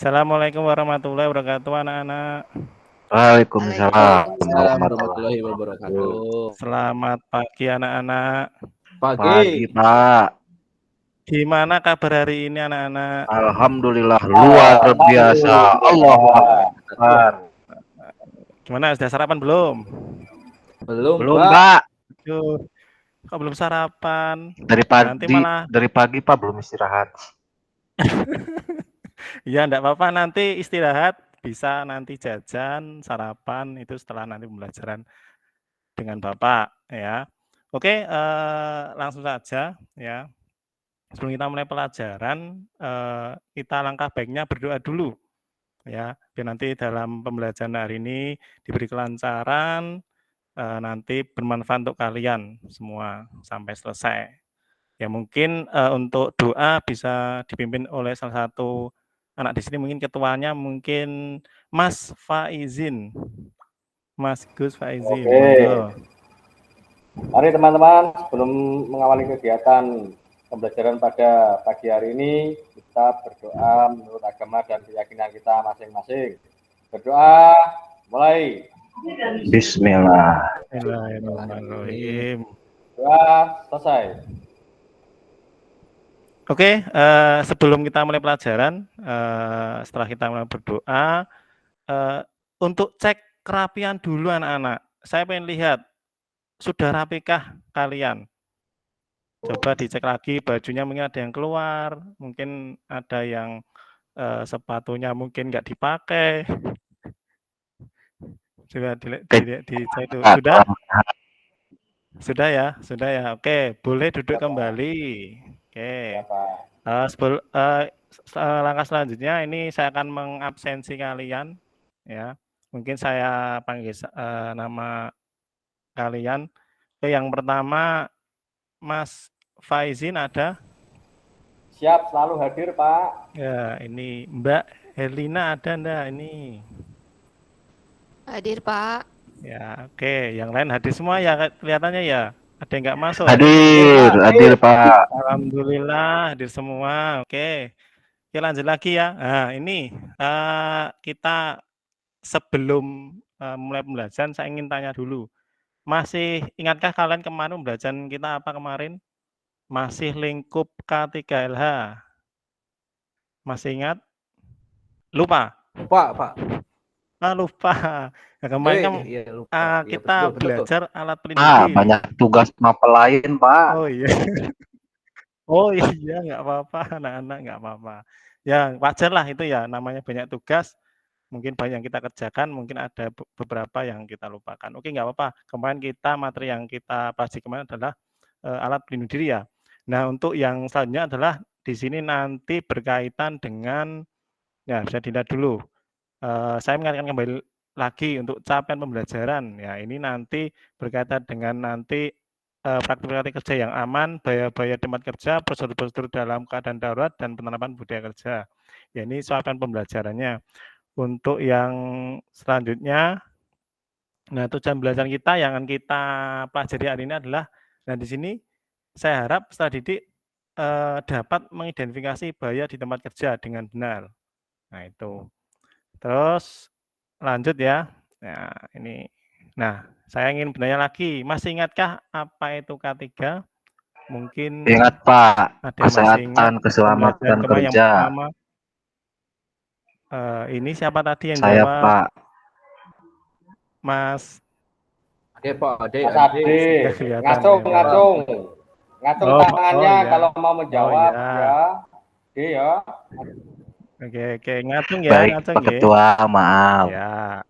Assalamualaikum warahmatullahi wabarakatuh, anak-anak. Waalaikumsalam Waalaikumsalam warahmatullahi warahmatullahi wabarakatuh. wabarakatuh. Selamat pagi, anak-anak. Pagi, Pagi. Pak. Gimana kabar hari ini, anak-anak? Alhamdulillah luar biasa. Allahu Akbar. Gimana, sudah sarapan belum? Belum, Belum, Pak. Pak. Aduh, kok belum sarapan? Nanti Dari pagi Pak belum istirahat. ya enggak apa-apa, nanti istirahat, bisa nanti jajan, sarapan, itu setelah nanti pembelajaran dengan Bapak, ya. Oke, langsung saja, ya. Sebelum kita mulai pelajaran, kita langkah baiknya berdoa dulu, ya. Biar nanti dalam pembelajaran hari ini diberi kelancaran, nanti bermanfaat untuk kalian semua sampai selesai. Ya mungkin untuk doa bisa dipimpin oleh salah satu anak di sini, mungkin ketuanya mungkin Mas Faizin. Mas Gus Faizin. Oke. Monggo. Mari teman-teman, sebelum mengawali kegiatan pembelajaran pada pagi hari ini, kita berdoa menurut agama dan keyakinan kita masing-masing. Berdoa, mulai. Bismillahirrahmanirrahim. Doa, selesai. Oke, sebelum kita mulai pelajaran, setelah kita mulai berdoa, untuk cek kerapian dulu anak-anak. Saya pengen lihat, sudah rapikah kalian? Coba dicek lagi, bajunya mungkin ada yang keluar, mungkin ada yang sepatunya mungkin nggak dipakai. Coba dicek dulu. Sudah ya? Sudah ya? Oke, boleh duduk kembali. Oke. Langkah selanjutnya ini saya akan mengabsensi kalian, ya. Mungkin saya panggil nama kalian. Oke, yang pertama Mas Faizin ada? Siap, selalu hadir, Pak. Ya, ini Mbak Herlina ada enggak ini? Hadir, Pak. Ya, oke. Yang lain hadir semua ya kelihatannya ya. Ada yang nggak masuk? Hadir Pak. Alhamdulillah hadir semua. Oke. Oke, lanjut lagi ya. Nah, ini kita sebelum mulai pembelajaran saya ingin tanya dulu. Masih ingatkah kalian kemarin pembelajaran kita apa kemarin? Masih lingkup K3LH. Masih ingat? Lupa? Lupa, Pak. Lupa. Nah, kemarin kan lupa. kita betul. belajar alat pelindung diri. Banyak tugas mapel lain, Pak. Oh iya. Oh iya, nggak apa-apa, anak-anak nggak apa-apa. Ya wajar lah itu ya, namanya banyak tugas, mungkin banyak yang kita kerjakan, mungkin ada beberapa yang kita lupakan. Oke, nggak apa-apa. Kemarin materi yang kita bahas kemarin adalah alat pelindung diri ya. Nah, untuk yang selanjutnya adalah di sini nanti berkaitan dengan, ya bisa dilihat dulu. Saya mengingatkan kembali lagi untuk capaian pembelajaran. Ya, ini nanti berkaitan dengan nanti praktik-praktik kerja yang aman, bahaya-bahaya tempat kerja, prosedur-prosedur dalam keadaan darurat, dan penerapan budaya kerja. Ya, ini capaian pembelajarannya. Untuk yang selanjutnya, nah tujuan belajar kita yang akan kita pelajari hari ini adalah, nah di sini saya harap peserta didik dapat mengidentifikasi bahaya di tempat kerja dengan benar. Nah itu. Terus lanjut ya. Nah ini. Nah saya ingin bertanya lagi, masih ingatkah apa itu K3? Mungkin Ingat Pak, ada yang masih ingat keselamatan pembelajaran yang kerja. pertama. Ini siapa tadi yang Saya jawab? Pak. Mas Ade. Ngacung tangannya iya. kalau mau menjawab iya. ya. Oke, ngacung ya, Baik, ngacung Pak Ketua, maaf. Ya.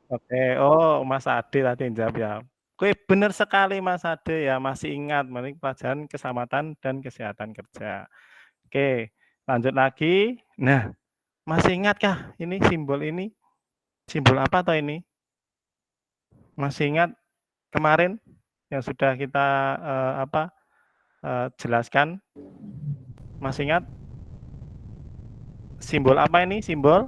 Oke, Mas Ade tadi yang jawab ya. Oke, benar sekali Mas Ade ya, masih ingat pelajaran keselamatan dan kesehatan kerja. Oke, lanjut lagi. Nah, masih ingatkah ini simbol ini? Simbol apa toh ini? Masih ingat kemarin yang sudah kita jelaskan? Masih ingat? Simbol apa ini? Simbol?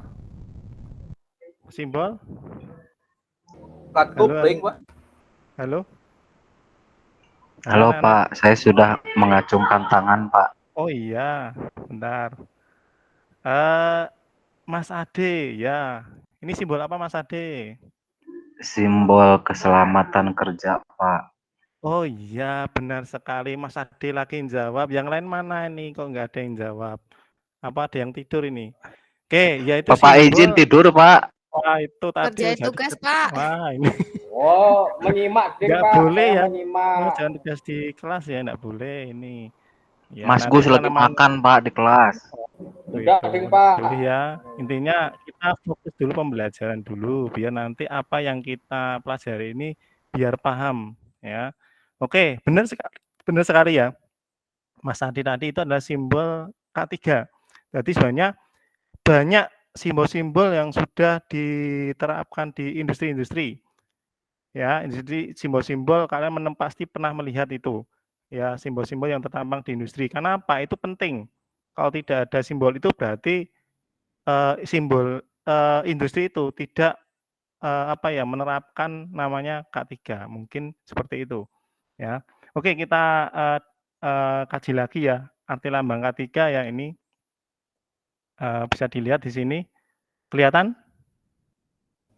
Halo? Halo Pak, saya sudah mengacungkan tangan Pak. Oh iya, bentar. Mas Ade, ya. Ini simbol apa Mas Ade? Simbol keselamatan kerja, Pak. Oh iya, benar sekali. Mas Ade lagi yang jawab. Yang lain mana ini? Kok nggak ada yang jawab? Apa ada yang tidur ini? Oke, yaitu Bapak izin simbol. tidur, Pak. Wah, itu tadi Kerjain udah tugas, Pak. Wah, ini Oh, menyimak, Ding, nggak Pak. boleh Saya ya. menyimak. Ngerjain tugas di kelas ya, nggak boleh ini. Ya, Mas nanti Gus lagi tanaman makan, Pak, di kelas. Sudah, itu Ding, nggak Pak. boleh ya. Intinya kita fokus dulu pembelajaran dulu, biar nanti apa yang kita pelajari ini biar paham ya. Oke, benar sekali ya. Mas Adi tadi itu adalah simbol K3. Jadi sebenarnya banyak simbol-simbol yang sudah diterapkan di industri-industri. Ya, jadi simbol-simbol kalian pasti pernah melihat itu. Ya, simbol-simbol yang tertampang di industri. Kenapa? Itu penting. Kalau tidak ada simbol itu berarti simbol industri itu tidak apa ya, menerapkan namanya K3. Mungkin seperti itu. Ya. Oke, kita kaji lagi ya arti lambang K3 ya ini bisa dilihat di sini. Kelihatan?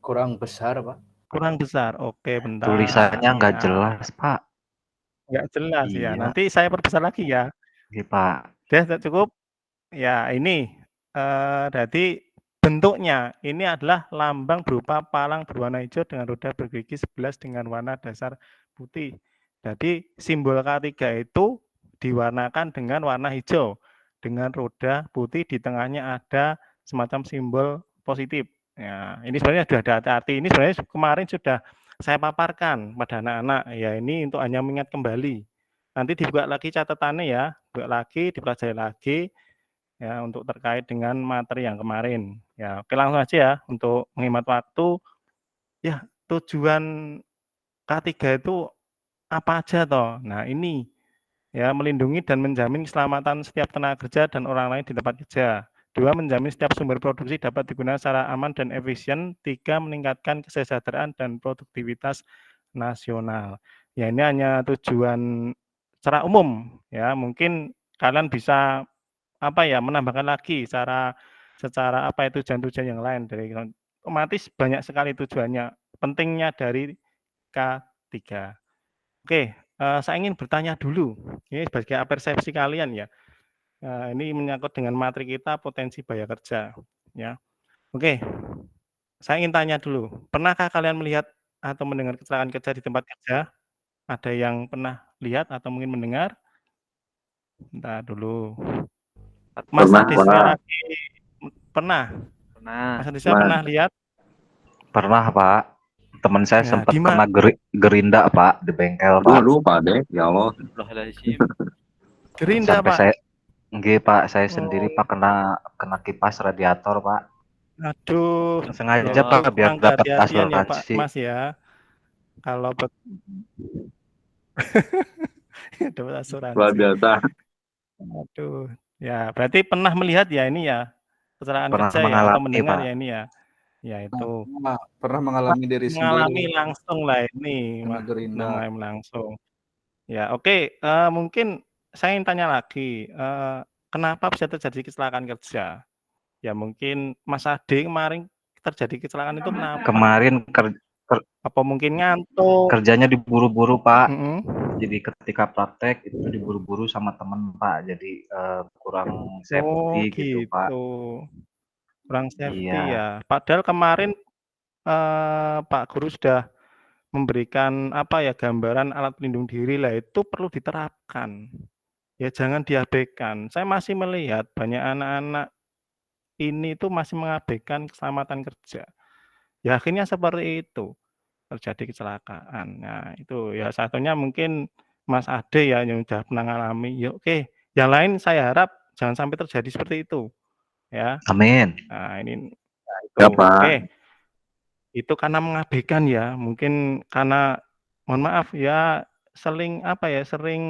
Kurang besar, Pak. Kurang besar. Oke, bentar. Tulisannya nggak Ya. jelas, Pak. Nggak jelas ya. Iya. Nanti saya perbesar lagi ya. Iya, Pak. Sudah cukup? Ya, ini jadi bentuknya ini adalah lambang berupa palang berwarna hijau dengan roda bergerigi 11 dengan warna dasar putih. Jadi simbol K3 itu diwarnakan dengan warna hijau dengan roda putih, di tengahnya ada semacam simbol positif. Ya, ini sebenarnya sudah ada arti. Ini sebenarnya kemarin sudah saya paparkan pada anak-anak. Ya, ini untuk hanya mengingat kembali. Nanti dibuka lagi catatannya ya, buka lagi, dipelajari lagi ya untuk terkait dengan materi yang kemarin. Ya, oke langsung aja ya untuk menghemat waktu. Ya, tujuan K3 itu apa aja toh? Nah, ini ya melindungi dan menjamin keselamatan setiap tenaga kerja dan orang lain di tempat kerja. 2, menjamin setiap sumber produksi dapat digunakan secara aman dan efisien. 3, meningkatkan kesejahteraan dan produktivitas nasional. Ya, ini hanya tujuan secara umum ya. Mungkin kalian bisa apa ya, menambahkan lagi secara apa ya, tujuan-tujuan yang lain dari otomatis banyak sekali tujuannya. Pentingnya dari K3. Oke, saya ingin bertanya dulu, ini sebagai persepsi kalian ya. Ini menyangkut dengan materi kita potensi bahaya kerja, ya. Oke, saya ingin tanya dulu, pernahkah kalian melihat atau mendengar kecelakaan kerja di tempat kerja? Ada yang pernah lihat atau mungkin mendengar? Bentar dulu. Mas Pernah, Adisya Pak. lagi pernah? Pernah. Mas Adisya pernah lihat? Pernah, Pak. Teman saya Ya, sempat di kena gerinda, Pak, di bengkel, Pak. Aduh, Pak Dek, ya Allah. Gerinda, Sampai Pak? saya nggih, Pak, saya sendiri, Oh, Pak, kena kipas radiator, Pak. aduh, Sengaja, itu Pak, biar kurang dapat kehati-hatian ya, Pak asuransi. Mas ya. Kalau dapat Luar asuransi. biasa. Aduh, ya berarti pernah melihat ya ini ya, kecelakaan Pernah kerja ya, atau mengalami, mendengar Pak. ya ini ya? Ya itu. Pernah mengalami diri Mengalami sendiri langsung lah ini, kena wah gerinda. mengalami langsung. Ya oke, mungkin saya ingin tanya lagi, kenapa bisa terjadi kecelakaan kerja? Ya mungkin Mas Ade kemarin terjadi kecelakaan itu kenapa? Kemarin Apa mungkin ngantuk? kerjanya diburu-buru, Pak. Mhm. Jadi ketika praktek itu diburu-buru sama temen, Pak. Jadi kurang Oh safety gitu, Pak. gitu, kurang safety Iya. ya. Padahal kemarin, Pak Guru sudah memberikan apa ya, gambaran alat pelindung diri lah itu perlu diterapkan. Ya jangan diabaikan. Saya masih melihat banyak anak-anak ini tuh masih mengabaikan keselamatan kerja. Ya akhirnya seperti itu, terjadi kecelakaan. Nah itu ya satunya mungkin Mas Ade ya yang sudah pernah ngalami. Ya oke, yang lain saya harap jangan sampai terjadi seperti itu, ya. Amin. Nah ini, nah itu, Ya, Pak. oke. Itu karena mengabaikan ya, mungkin karena mohon maaf ya, sering apa ya, sering,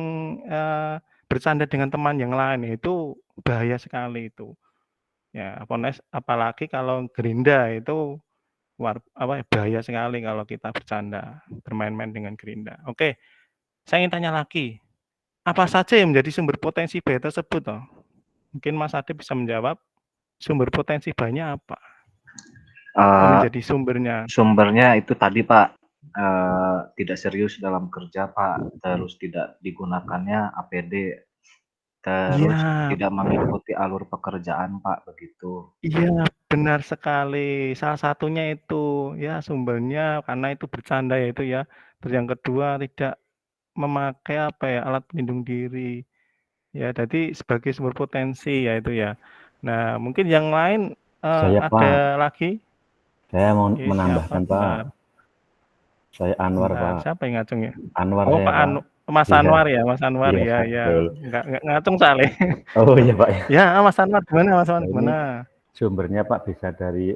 bercanda dengan teman yang lain, itu bahaya sekali itu. Ya, apalagi kalau gerinda itu apa ya, bahaya sekali kalau kita bercanda, bermain-main dengan gerinda. Oke, saya ingin tanya lagi, apa saja yang menjadi sumber potensi bahaya tersebut toh? Mungkin Mas Ade bisa menjawab? sumber potensi bahayanya apa? Eh, Menjadi sumbernya. Sumbernya itu tadi Pak, tidak serius dalam kerja Pak, terus tidak digunakannya APD, terus Iya, tidak mengikuti alur pekerjaan Pak, begitu. iya, benar sekali. Salah satunya itu, ya sumbernya karena itu bercanda ya itu ya. Terus yang kedua tidak memakai apa ya, alat pelindung diri. Ya, jadi sebagai sumber potensi ya itu ya. Nah, mungkin yang lain Saya Pak, ada lagi? saya mau Siapa? menambahkan Bentar, Pak. Saya Anwar bentar. Pak. Siapa yang ngacung ya? Anwar Oh, saya Pak Pak. Mas Iya, Anwar ya, Mas Anwar iya ya, Pak, ya. betul. Nggak ngacung soalnya. Oh iya Pak. Ya, Mas Anwar gimana, Mas Anwar Nah, ini gimana? sumbernya Pak bisa dari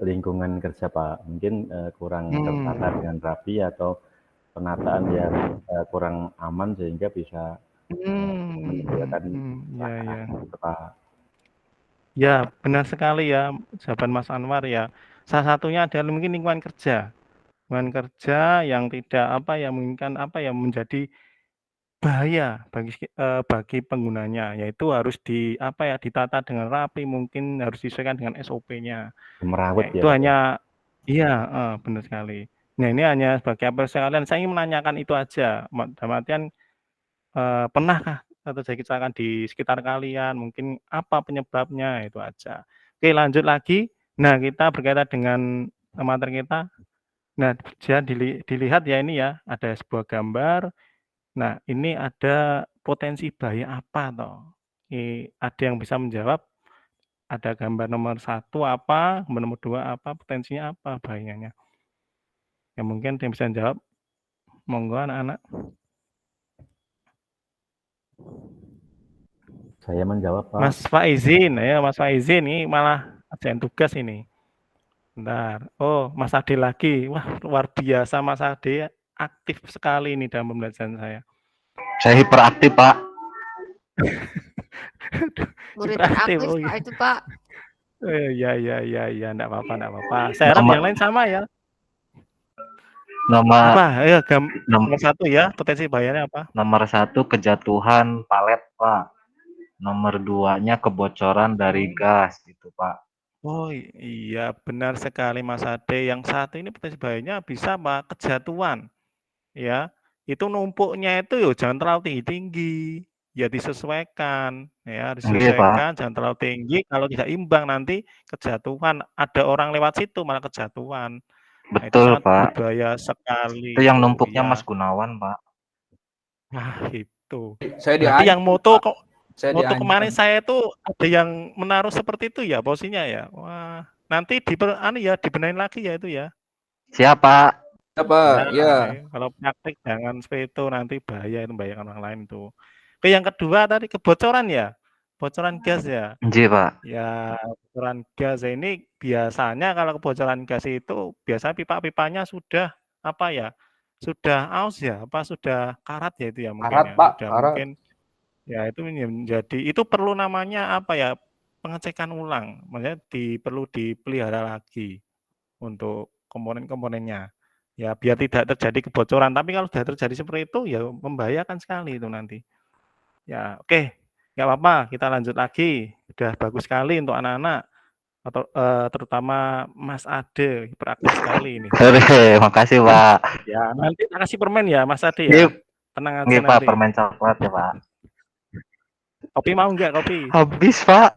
lingkungan kerja Pak. Mungkin kurang tertata dengan rapi atau penataan yang kurang aman sehingga bisa menimbulkan Ya, ya. kecelakaan, Pak. Ya, benar sekali ya, sahabat Mas Anwar ya. Salah satunya adalah mungkin lingkungan kerja. Lingkungan kerja yang tidak apa ya, menginginkan apa ya, menjadi bahaya bagi penggunanya, yaitu harus apa ya, ditata dengan rapi, mungkin harus disesuaikan dengan SOP-nya. Merawat Ya, ya itu Pak. hanya iya, benar sekali. Nah, ini hanya sebagai apel sekalian, saya ingin menanyakan itu aja, dalam artian pernahkah terjadi kecelakaan di sekitar kalian? Mungkin apa penyebabnya? Itu aja. Oke, lanjut lagi. Nah, kita berkaitan dengan materi kita. Nah, dilihat ya ini ya, ada sebuah gambar. Nah, ini ada potensi bahaya apa toh? Ada yang bisa menjawab? Ada gambar nomor 1 apa, gambar nomor 2 apa, potensinya apa bahayanya? Ya mungkin yang bisa jawab, monggo anak-anak. Saya menjawab Pak. Mas Faizin, ya Mas Faizin ini malah ada tugas ini. Bentar. Oh, Mas Ade lagi. Wah, luar biasa Mas Ade, aktif sekali ini dalam pembelajaran saya. Saya hiperaktif Pak. Murid Hiperaktif, teraktif oh Pak iya. itu Pak. Ya, enggak apa-apa. Saya harap yang lain sama ya. Nomor Apa? Ya, nomor nomor 1 ya, potensi bahayanya apa? nomor 1 kejatuhan palet Pak. Nomor 2-nya kebocoran dari gas gitu Pak. Oh iya, benar sekali Mas Ade. Yang satu ini potensi bahayanya bisa apa? Kejatuhan. Ya, itu numpuknya itu yo jangan terlalu tinggi-tinggi. Ya disesuaikan, ya Iya Pak. disesuaikan, jangan terlalu tinggi. Kalau tidak imbang nanti kejatuhan. Ada orang lewat situ malah kejatuhan. Nah, itu Betul sangat Pak. berbahaya sekali Itu yang itu. numpuknya Ya. Mas Gunawan Pak. Nah, itu. Saya Berarti yang moto Pak. Saya moto diancam. kemarin saya itu ada yang menaruh seperti itu ya posisinya ya. Wah, nanti dibenahin lagi ya itu ya. Siapa? Apa? Ya, Ya. kalau praktik jangan seperti itu nanti bahaya itu membahayakan orang lain itu. Oke, yang kedua tadi kebocoran ya, bocoran gas ya. Nji Pak. Ya, bocoran gas ini biasanya kalau kebocoran gas itu biasanya pipa-pipanya sudah apa ya, sudah aus ya, apa sudah karat ya itu ya mungkin Karat ya, Pak, sudah karat. mungkin ya itu menjadi itu perlu namanya apa ya, pengecekan ulang, maksudnya perlu dipelihara lagi untuk komponen-komponennya. Ya biar tidak terjadi kebocoran, tapi kalau sudah terjadi seperti itu ya membahayakan sekali itu nanti. Ya oke, nggak apa-apa kita lanjut lagi, udah bagus sekali untuk anak-anak atau terutama Mas Ade, hiperaktif sekali ini. Makasih Pak. Ya nanti tak kasih permen ya Mas Ade ya, Nggih, tenang aja nggih Pak, nanti. permen coklat ya Pak. Kopi mau nggak kopi? Habis Pak.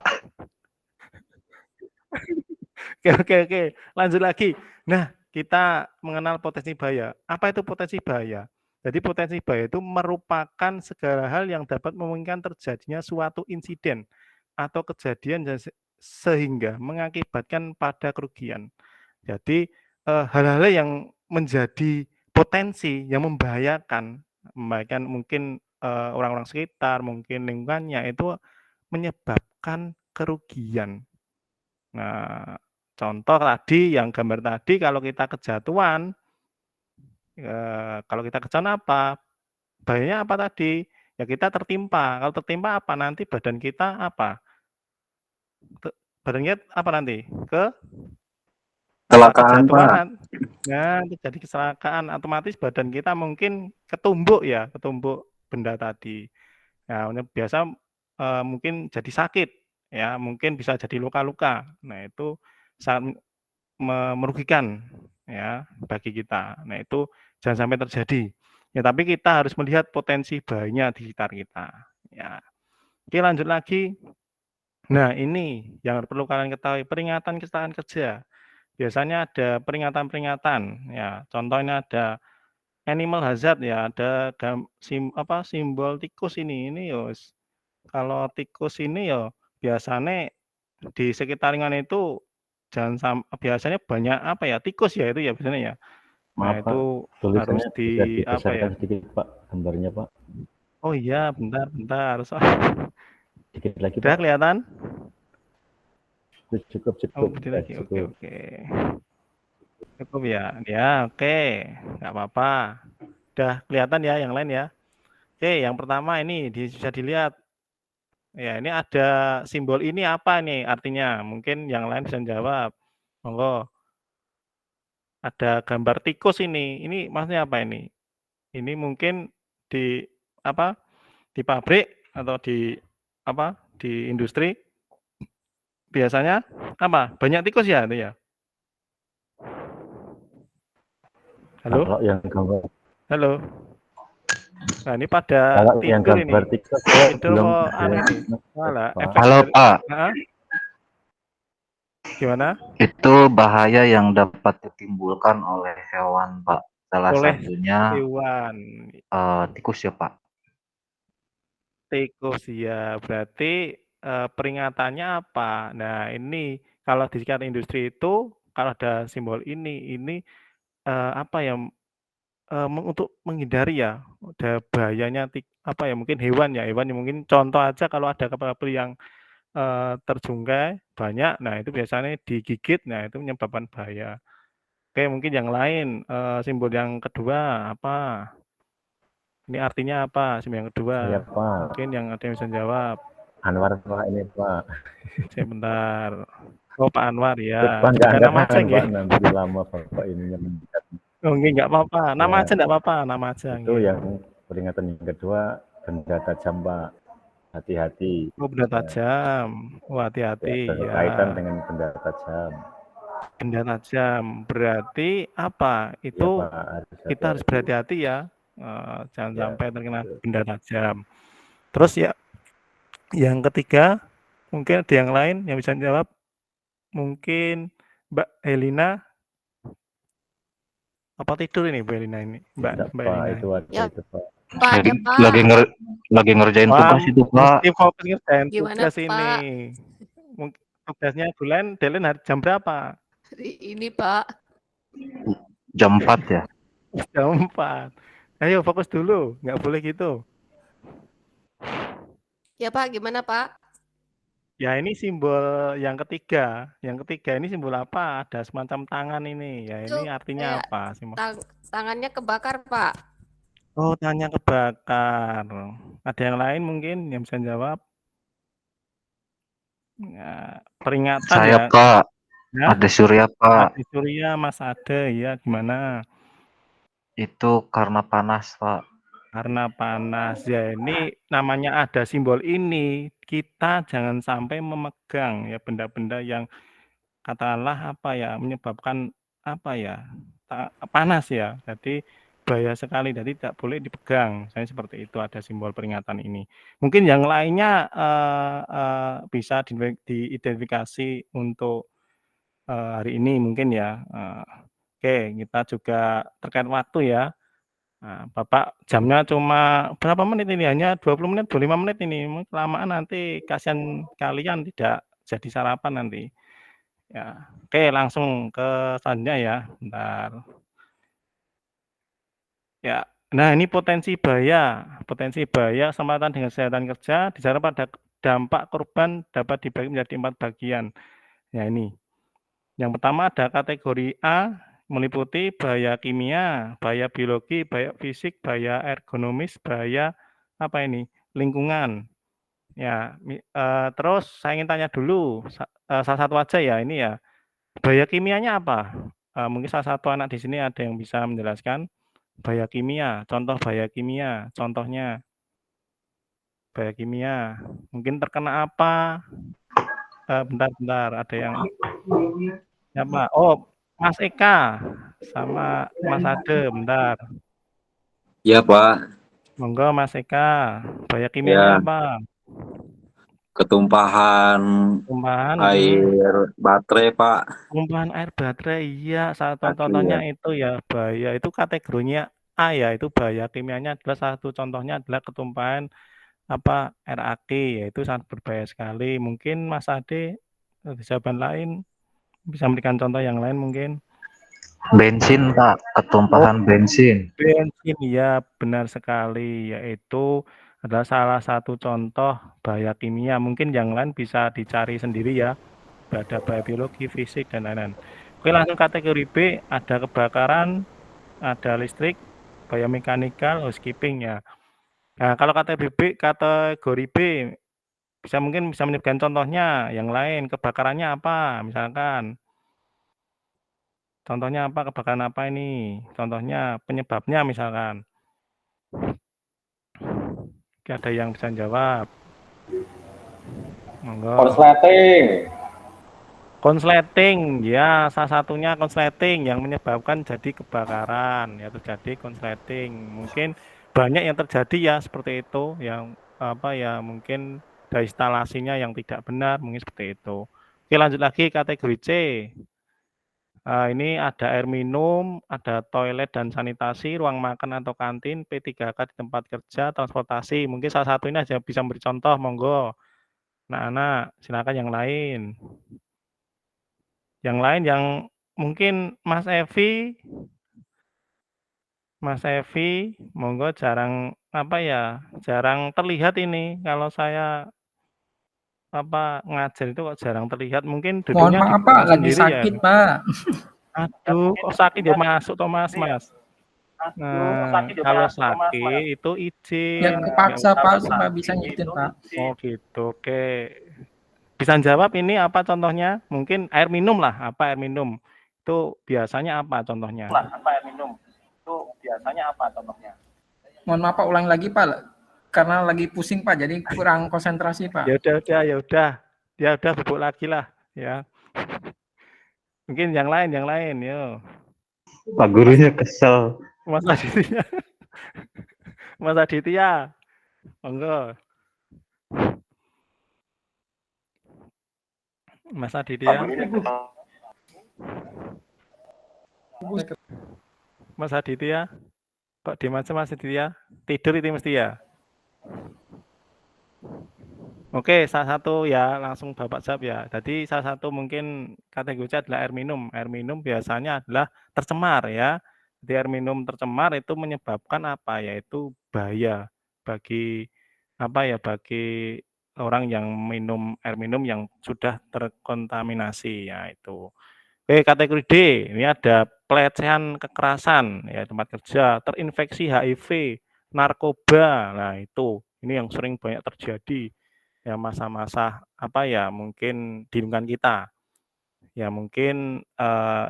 Oke, lanjut lagi. Nah, kita mengenal potensi bahaya. Apa itu potensi bahaya? Jadi potensi bahaya itu merupakan segala hal yang dapat memungkinkan terjadinya suatu insiden atau kejadian sehingga mengakibatkan pada kerugian. Jadi hal-hal yang menjadi potensi yang membahayakan mungkin orang-orang sekitar, mungkin lingkungannya itu menyebabkan kerugian. Nah, contoh tadi yang gambar tadi kalau kita kejatuhan, kalau kita kejatuhan apa? Bahayanya apa tadi? Ya kita tertimpa. Kalau tertimpa apa? Nanti badan kita apa? Badan kita apa nanti? Kecelakaan Pak. Nah, terjadi kecelakaan, otomatis badan kita mungkin ketumbuk ya, ketumbuk benda tadi. Nah, biasa mungkin jadi sakit. ya mungkin bisa jadi luka-luka. Nah, itu sangat merugikan ya bagi kita. Nah, itu jangan sampai terjadi. Ya, tapi kita harus melihat potensi bahayanya di sekitar kita. Ya. Oke, lanjut lagi. Nah, ini yang perlu kalian ketahui, peringatan kecelakaan kerja. Biasanya ada peringatan-peringatan, ya. Contohnya ada animal hazard ya, ada simbol tikus ini. Ini yos. Kalau tikus ini ya biasanya di sekitar lingkungan itu biasanya banyak apa ya, tikus ya itu ya biasanya ya. Nah, Maaf Pak, itu harus tulisannya bisa apa ya? dibesarkan sedikit Pak, gambarnya Pak. Oh iya, bentar. Dikit lagi Udah Pak. kelihatan? Cukup. Oh, berdiri lagi. Oke. Cukup ya? Ya, oke. Nggak apa-apa. Udah kelihatan ya yang lain ya? Oke, yang pertama ini bisa dilihat. Ya, ini ada simbol ini apa nih artinya? Mungkin yang lain bisa jawab. Monggo. Ada gambar tikus ini. Ini maksudnya apa ini? Ini mungkin di apa? Di pabrik atau di apa? Di industri biasanya apa? Banyak tikus ya itu ya? Halo? Kalau yang gambar Halo? Nah, ini pada Kalau yang tidur ini. gambar TikTok saya Tidur belum kok aneh nih. Malah efek Halo dari Pak, Heeh. Gimana? itu bahaya yang dapat ditimbulkan oleh hewan Pak. Salah Oleh satunya hewan. tikus ya Pak. Tikus ya. Berarti peringatannya apa? Nah, ini kalau di sekitar industri itu kalau ada simbol ini apa ya? Untuk menghindari ya, ada bahayanya apa ya? Mungkin hewan ya mungkin contoh aja kalau ada kapal yang terjungkai banyak, nah itu biasanya digigit, nah itu menyebabkan bahaya. Oke, mungkin yang lain, simbol yang kedua apa? Ini artinya apa simbol yang kedua? Iya Pak. Mungkin yang ada yang bisa jawab. Anwar Pak ini Pak. Sebentar. Oh, Pak Anwar ya. Pak nggak Bukan angkat nama aja tangan nggih? Pak, nanti lama Bapak ininya meningkat. Oh, nggih nggak apa-apa. Nama Ya, aja nggak apa-apa, nama aja itu nggih. yang peringatan yang kedua, benda tajam Pak. Hati-hati. Oh, benda Ya, tajam. Oh, ya, hati-hati ya. berkaitan dengan benda tajam. Benda tajam. Berarti apa? Ya Itu Pak, harus kita harus hati-hati. berhati-hati ya. Jangan Ya, sampai terkena betul. benda tajam. Terus ya, yang ketiga, mungkin ada yang lain yang bisa jawab. Mungkin Mbak Helina. Apa tidur ini Mbak Helina ini? Tidak Mbak Pak, Helina. itu ada Ya, itu Pak. Pak, ada Pak. Lagi ngerjain Wah, tugas itu Pak. mesti fokus ngerjain Gimana, tugas ini. Pak? Mungkin tugasnya bulan deadline hari jam berapa? Hari ini, Pak. Jam 4 ya. Jam 4. Ayo fokus dulu, nggak boleh gitu. Ya, Pak, gimana, Pak? Ya, ini simbol yang ketiga. Yang ketiga ini simbol apa? Ada semacam tangan ini. Ya, Itu ini artinya kayak apa? Simbol. tangannya kebakar, Pak. Oh, tangannya kebakar. Ada yang lain mungkin yang bisa jawab? Ya, peringatan Saya ya. Pak, Ya, Ade Surya Pak. Ade Surya, Mas Ade, ya gimana? Itu karena panas Pak. Karena panas ya, ini namanya ada simbol ini, kita jangan sampai memegang ya benda-benda yang katakanlah apa ya, menyebabkan apa ya, panas ya. Jadi bahaya sekali, jadi tidak boleh dipegang. Saya seperti itu, ada simbol peringatan ini. Mungkin yang lainnya bisa diidentifikasi untuk hari ini mungkin ya. Oke, kita juga terkait waktu ya. Nah, Bapak jamnya cuma berapa menit ini? Hanya 20 menit, 25 menit ini. Kelamaan nanti kasihan kalian tidak jadi sarapan nanti. Ya, oke langsung ke selanjutnya ya. Bentar. Ya, nah ini potensi bahaya. Potensi bahaya kesempatan dengan kesehatan kerja disarankan pada dampak korban dapat dibagi menjadi 4 bagian. Ya ini. Yang pertama ada kategori A, meliputi bahaya kimia, bahaya biologi, bahaya fisik, bahaya ergonomis, bahaya apa ini? Lingkungan. Ya, terus saya ingin tanya dulu salah satu aja ya ini ya. Bahaya kimianya apa? Mungkin salah satu anak di sini ada yang bisa menjelaskan bahaya kimia, contoh bahaya kimia, contohnya bahaya kimia. Mungkin terkena apa? bentar, ada yang siapa? Oh, Mas Eka sama Mas Ade, bentar. Ya Pak, Monggo Mas Eka, bahaya kimianya ya apa? ketumpahan Tumpahan, air baterai Pak. tumpahan air baterai, iya. Salah Aki contohnya ya. itu ya bahaya. Itu kategorinya A ya, itu bahaya kimianya adalah satu contohnya adalah ketumpahan apa air aki, yaitu sangat berbahaya sekali. Mungkin Mas Ade di jawaban lain bisa memberikan contoh yang lain mungkin. Bensin Pak, ketumpahan bensin. Bensin, ya benar sekali, yaitu adalah salah satu contoh bahaya kimia. Mungkin yang lain bisa dicari sendiri ya, ada bahaya biologi, fisik, dan lain-lain. Oke, langsung kategori B, ada kebakaran, ada listrik, bahaya mekanikal, housekeeping ya. Nah, kalau kategori B mungkin bisa menyebutkan contohnya yang lain, kebakarannya apa misalkan. Contohnya apa, kebakaran apa ini? Contohnya penyebabnya misalkan. Oke, ada yang bisa jawab? Monggo. Konsleting, ya salah satunya konsleting yang menyebabkan jadi kebakaran, ya terjadi konsleting. Mungkin banyak yang terjadi ya seperti itu, yang apa ya mungkin dari instalasinya yang tidak benar, mungkin seperti itu. Oke, lanjut lagi kategori C. Ini ada air minum, ada toilet dan sanitasi, ruang makan atau kantin, P3K di tempat kerja, transportasi. Mungkin salah satu ini aja bisa beri contoh, monggo. Anak-anak, silakan yang lain. Yang lain yang mungkin Mas Evi, monggo jarang apa ya, jarang terlihat ini kalau saya ngajar itu kok jarang terlihat. Mungkin Mohon duduknya di maaf Pak, bawah lagi sendiri ya. sakit Pak. Aduh, kok sakit ya masuk toh Mas. Nah, kalau sakit itu Ya izin. kepaksa Pak supaya bisa ngikutin Pak. Oh gitu, oke. Bisa jawab ini apa contohnya? Mungkin air minum lah, apa air minum? Itu biasanya apa contohnya? Mohon maaf Pak, ulang lagi Pak. Karena lagi pusing Pak, jadi kurang konsentrasi Pak. Ya udah. Ya udah bubuk lagi lah ya. Mungkin yang lain yo. Pak gurunya kesel. Mas Aditya. Mas Aditya. Monggo. Mas Aditya. Mas Aditya. Kok di Mas Aditya? Tidur itu mesti ya. Oke, salah satu ya langsung Bapak jawab ya. Jadi salah satu mungkin kategorinya adalah air minum. Air minum biasanya adalah tercemar ya. Jadi air minum tercemar itu menyebabkan apa? Yaitu bahaya bagi bagi orang yang minum air minum yang sudah terkontaminasi ya itu. Oke, kategori D, ini ada pelecehan kekerasan ya tempat kerja, terinfeksi HIV, narkoba. Nah, itu ini yang sering banyak terjadi ya masa-masa mungkin di lingkungan kita. Ya mungkin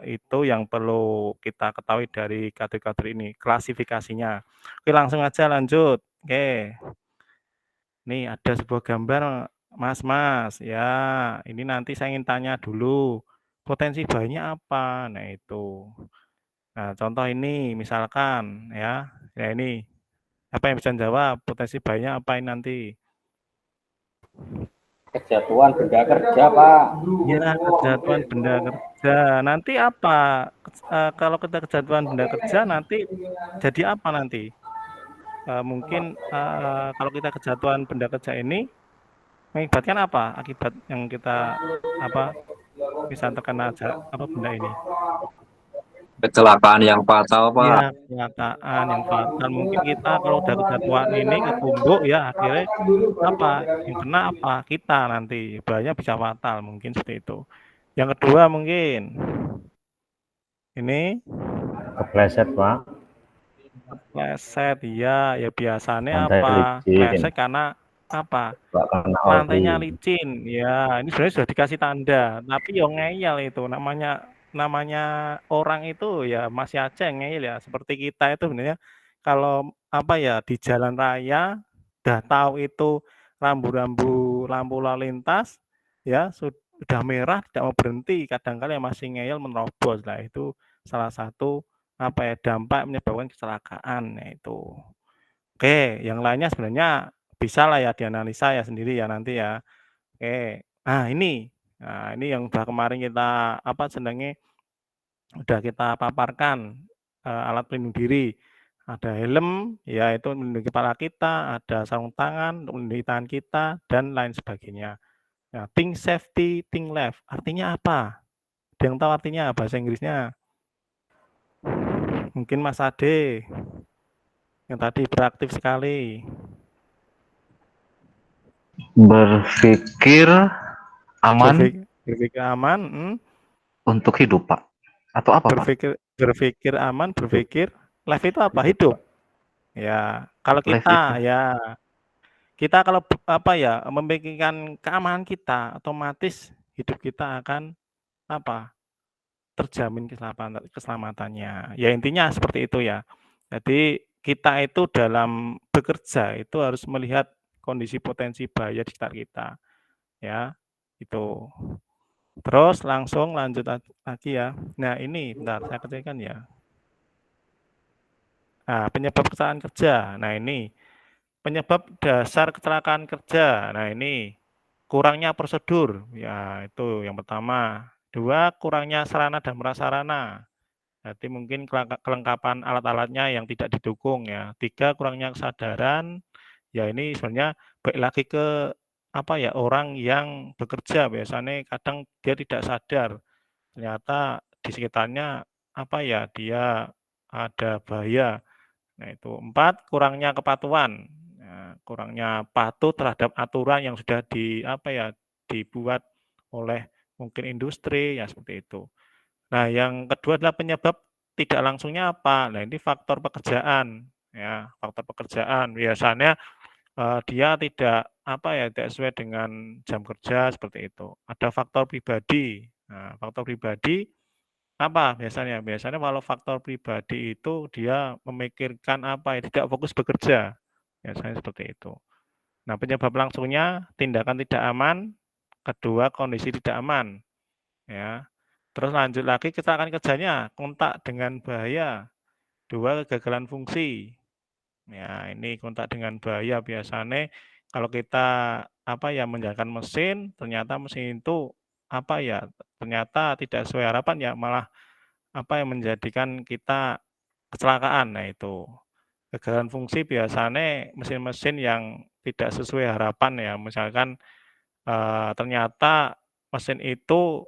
itu yang perlu kita ketahui dari kategori ini, klasifikasinya. Oke, langsung aja lanjut. Oke. Nih ada sebuah gambar Mas, ya ini nanti saya ingin tanya dulu, potensi bayinya apa? Nah itu. Nah contoh ini misalkan ya ini, apa yang bisa jawab, potensi bayinya apa ini nanti? Kejatuhan benda kerja, Pak. Ya, kejatuhan benda kerja. Nanti apa? Kalau kita kejatuhan benda kerja nanti jadi apa nanti? Mungkin kalau kita kejatuhan benda kerja ini mengakibatkan apa? Akibat yang kita bisa terkena benda ini? Kecelakaan yang fatal Pak. Ya, kecelakaan yang fatal. Mungkin kita kalau udah kejatuhan ini ketumbuk ya akhirnya yang kena kita nanti, bahaya bisa fatal mungkin seperti itu. Yang kedua mungkin ini Kepleset Pak. Kepleset ya biasanya Lantai licin. Kepleset karena lantainya licin ya, ini sebenarnya sudah dikasih tanda tapi yang ngeyel itu namanya orang itu ya masih aja ngeyel ya, seperti kita itu sebenarnya kalau di jalan raya udah tahu itu rambu-rambu lampu lalu lintas ya udah merah tidak mau berhenti, kadang-kala yang masih ngeyel menerobos. Nah, itu salah satu dampak menyebabkan kecelakaan, yaitu. Oke, yang lainnya sebenarnya bisa lah ya dianalisa ya sendiri ya nanti ya. Oke. Nah ini yang udah kemarin kita udah kita paparkan alat pelindung diri. Ada helm, ya itu melindungi kepala kita, ada sarung tangan untuk melindungi tangan kita, dan lain sebagainya. Nah, think safety, think left. Artinya apa? Ada yang tahu artinya bahasa Inggrisnya? Mungkin Mas Ade, yang tadi beraktif sekali. Berpikir aman Berpikir aman, untuk hidup, Pak. Atau apa, Pak? berpikir aman, berpikir life itu apa? Hidup. Ya, kalau Life kita itu. ya kita kalau memikirkan keamanan kita, otomatis hidup kita akan terjamin keselamatannya. Ya intinya seperti itu ya. Jadi kita itu dalam bekerja itu harus melihat kondisi potensi bahaya di sekitar kita. Ya, itu. Terus langsung lanjut lagi ya. Nah, ini bentar saya ketikkan ya. Nah, penyebab kecelakaan kerja. Nah, ini penyebab dasar kecelakaan kerja. Nah, ini kurangnya prosedur. Ya, itu yang pertama. 2, kurangnya sarana dan prasarana. Jadi mungkin kelengkapan alat-alatnya yang tidak didukung ya. 3, kurangnya kesadaran. Ya, ini sebenarnya baik lagi ke orang yang bekerja, biasanya kadang dia tidak sadar ternyata di sekitarnya dia ada bahaya. Nah, itu 4, kurangnya kepatuhan. Nah, kurangnya patuh terhadap aturan yang sudah dibuat oleh mungkin industri ya seperti itu. Nah, yang kedua adalah penyebab tidak langsungnya apa? Nah, ini faktor pekerjaan ya, faktor pekerjaan. Biasanya dia tidak tidak sesuai dengan jam kerja seperti itu. Ada faktor pribadi. Nah, faktor pribadi apa biasanya? Biasanya kalau faktor pribadi itu dia memikirkan tidak fokus bekerja. Biasanya seperti itu. Nah, penyebab langsungnya tindakan tidak aman, kedua kondisi tidak aman. Ya. Terus lanjut lagi kecelakaan kerjanya, kontak dengan bahaya. 2, kegagalan fungsi. Ya, ini kontak dengan bahaya biasanya kalau kita menjalankan mesin, ternyata mesin itu ternyata tidak sesuai harapan ya malah yang menjadikan kita kecelakaan. Nah, itu. Kegagalan fungsi biasanya mesin-mesin yang tidak sesuai harapan ya. Misalkan ternyata mesin itu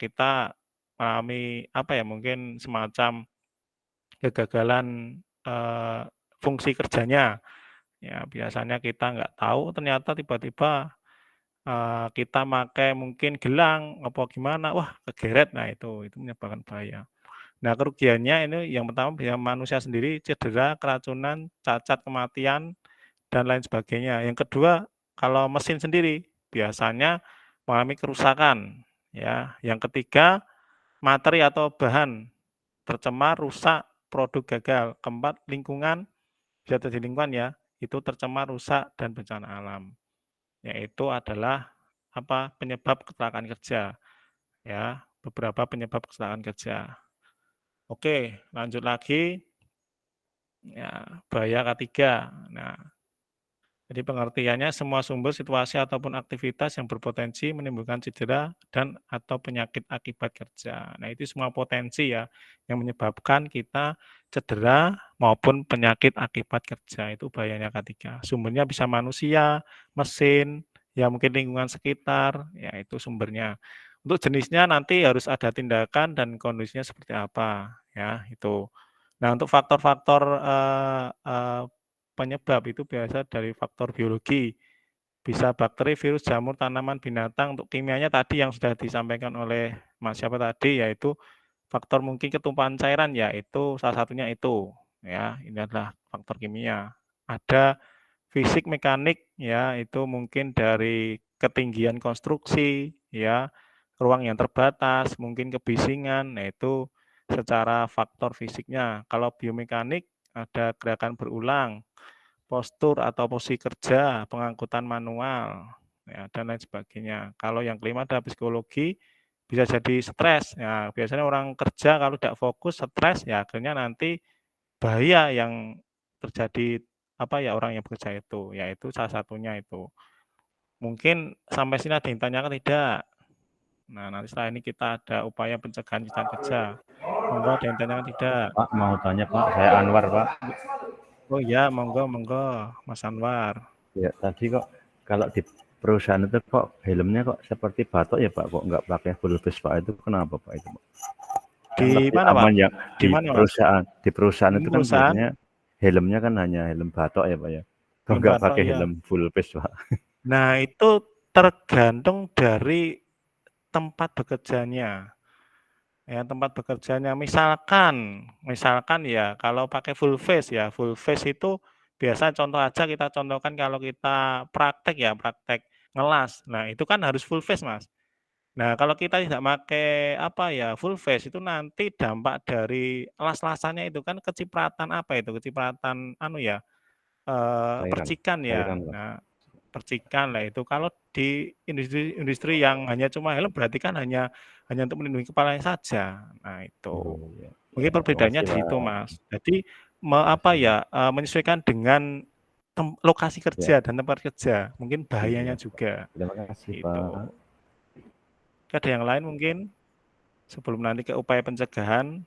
kita mengalami mungkin semacam kegagalan fungsi kerjanya. Ya, biasanya kita nggak tahu ternyata tiba-tiba kita pakai mungkin gelang apa gimana, wah kegeret. Nah, itu menyebabkan bahaya. Nah, kerugiannya ini yang pertama bisa manusia sendiri cedera, keracunan, cacat, kematian, dan lain sebagainya. Yang kedua, kalau mesin sendiri biasanya mengalami kerusakan. Ya, yang ketiga, materi atau bahan tercemar, rusak, produk gagal. Keempat, lingkungan bisa terjadi lingkungan ya, itu tercemar, rusak, dan bencana alam. Yaitu adalah penyebab kecelakaan kerja. Ya, beberapa penyebab kecelakaan kerja. Oke, lanjut lagi. Ya, bahaya ketiga. Nah, jadi pengertiannya semua sumber, situasi ataupun aktivitas yang berpotensi menimbulkan cedera dan atau penyakit akibat kerja. Nah, itu semua potensi ya yang menyebabkan kita cedera maupun penyakit akibat kerja. Itu bahayanya ketiga. Sumbernya bisa manusia, mesin, ya mungkin lingkungan sekitar, ya itu sumbernya. Untuk jenisnya nanti harus ada tindakan dan kondisinya seperti apa, ya itu. Nah, untuk faktor-faktor penyebab itu biasa dari faktor biologi. Bisa bakteri, virus, jamur, tanaman, binatang. Untuk kimianya tadi yang sudah disampaikan oleh Mas siapa tadi, yaitu faktor mungkin ketumpahan cairan, yaitu salah satunya itu. Ya, ini adalah faktor kimia. Ada fisik mekanik, ya itu mungkin dari ketinggian konstruksi, ya ruang yang terbatas, mungkin kebisingan, nah itu secara faktor fisiknya. Kalau biomekanik ada gerakan berulang, postur atau posisi kerja, pengangkutan manual. ya, dan lain sebagainya. Kalau yang kelima ada psikologi, bisa jadi stres. Ya, biasanya orang kerja kalau tidak fokus, stres, ya akhirnya nanti bahaya yang terjadi apa ya orang yang bekerja itu, yaitu salah satunya itu. Mungkin sampai sini ada yang tanyakan tidak? Nah, nanti setelah ini kita ada upaya pencegahan kecelakaan kerja. Monggo ada yang tanyakan tidak? Pak, mau tanya Pak, saya Anwar Pak. Oh iya, monggo, monggo, Mas Anwar. Ya, tadi kok kalau di perusahaan itu kok helmnya kok seperti batok ya Pak, kok nggak pakai full face Pak, itu kenapa Pak itu Pak? Kan Di lebih mana Pak? aman ya Di mana Mas? di perusahaan Di itu kan perusahaan? biasanya helmnya kan hanya helm batok ya Pak ya, kok Helm nggak batok, pakai ya. helm full face Pak? Nah, itu tergantung dari tempat bekerjanya. Ya, tempat bekerjanya. Misalkan ya kalau pakai full face ya, full face itu biasa contoh aja kita contohkan kalau kita praktek ya, praktek ngelas. Nah, itu kan harus full face, Mas. Nah, kalau kita tidak pakai apa ya, full face itu nanti dampak dari las-lasannya itu kan kecipratan apa itu, kecipratan anu ya, percikan ya. Cairan Pak. Nah, percikan lah itu. Kalau di industri yang hanya cuma helm berarti kan hanya untuk melindungi kepalanya saja. Nah, itu. Ya. Mungkin perbedaannya di situ, Mas. Jadi apa ya, menyesuaikan dengan lokasi kerja dan tempat kerja. Mungkin bahayanya juga. Terima kasih Gitu. Pak. Ada yang lain mungkin sebelum nanti ke upaya pencegahan.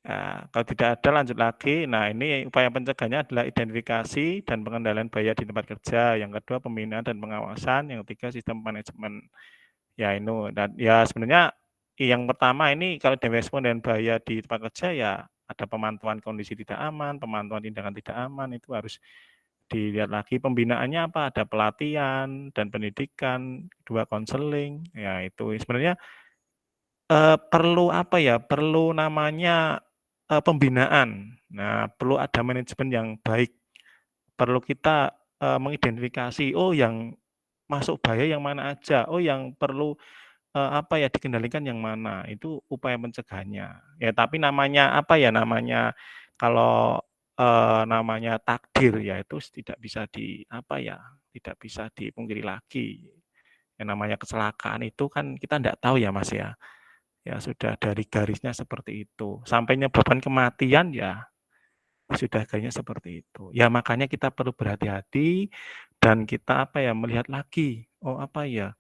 Nah, kalau tidak ada lanjut lagi. Nah, ini upaya pencegahannya adalah identifikasi dan pengendalian bahaya di tempat kerja. Yang kedua pembinaan dan pengawasan. Yang ketiga sistem manajemen. Ya ini dan ya sebenarnya yang pertama ini kalau respon dan bahaya di tempat kerja ya ada pemantauan kondisi tidak aman, pemantauan tindakan tidak aman itu harus dilihat lagi. Pembinaannya apa? Ada pelatihan dan pendidikan, dua konseling. Ya itu sebenarnya perlu apa ya? Perlu namanya pembinaan. Nah, perlu ada manajemen yang baik. Perlu kita mengidentifikasi, oh yang masuk bahaya yang mana aja, oh yang perlu apa ya dikendalikan yang mana, itu upaya pencegahannya. Ya tapi namanya apa ya, namanya kalau namanya takdir ya itu tidak bisa apa ya, tidak bisa dipungkiri lagi. Yang namanya kecelakaan itu kan kita tidak tahu ya Mas ya. Ya sudah dari garisnya seperti itu. Sampai menyebabkan kematian ya sudah kayaknya seperti itu. Ya makanya kita perlu berhati-hati dan kita apa ya melihat lagi. Oh apa ya?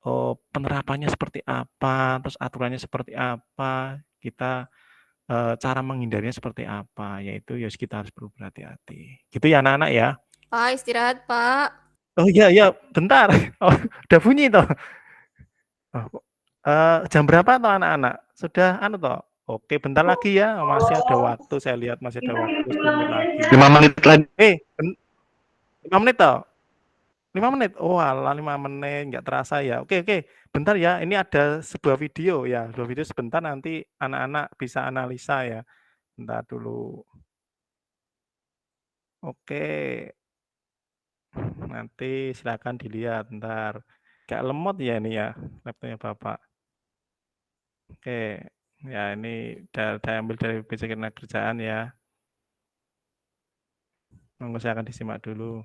Oh penerapannya seperti apa? Terus aturannya seperti apa? Kita cara menghindarinya seperti apa? Yaitu ya kita harus perlu berhati-hati. Gitu ya anak-anak ya. Pak, istirahat, Pak. Oh iya iya, bentar. Oh, udah bunyi toh. Oh, jam berapa toh anak-anak? Sudah anu toh? Oke, bentar lagi ya. Masih ada waktu, saya lihat masih ada waktu 10 menit lagi. 5 menit lagi. 5 menit toh? 5 menit? Oh alah 5 menit, nggak terasa ya. Oke, bentar ya. Ini ada sebuah video ya. Sebuah video sebentar nanti anak-anak bisa analisa ya. Bentar dulu. Oke. Nanti silakan dilihat bentar. Gak lemot ya ini ya laptopnya Bapak. Oke. Ya ini saya ambil dari BC Ketenagakerjaan ya. Monggo saya akan disimak dulu.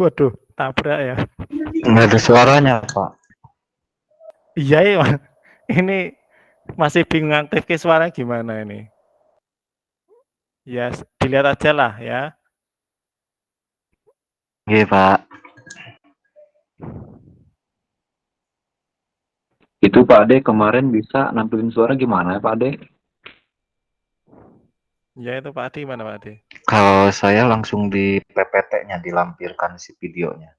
Waduh, tabrak ya. Nggak ada suaranya, Pak. Iya ya, ini masih bingung aktifin suara gimana ini. Ya, dilihat aja lah ya. Iya, Pak. Itu Pak Ade kemarin bisa nampilin suara gimana Pak Ade? Ya itu Pak Adi, mana Pak Adi? Kalau saya langsung di PPT-nya dilampirkan si videonya.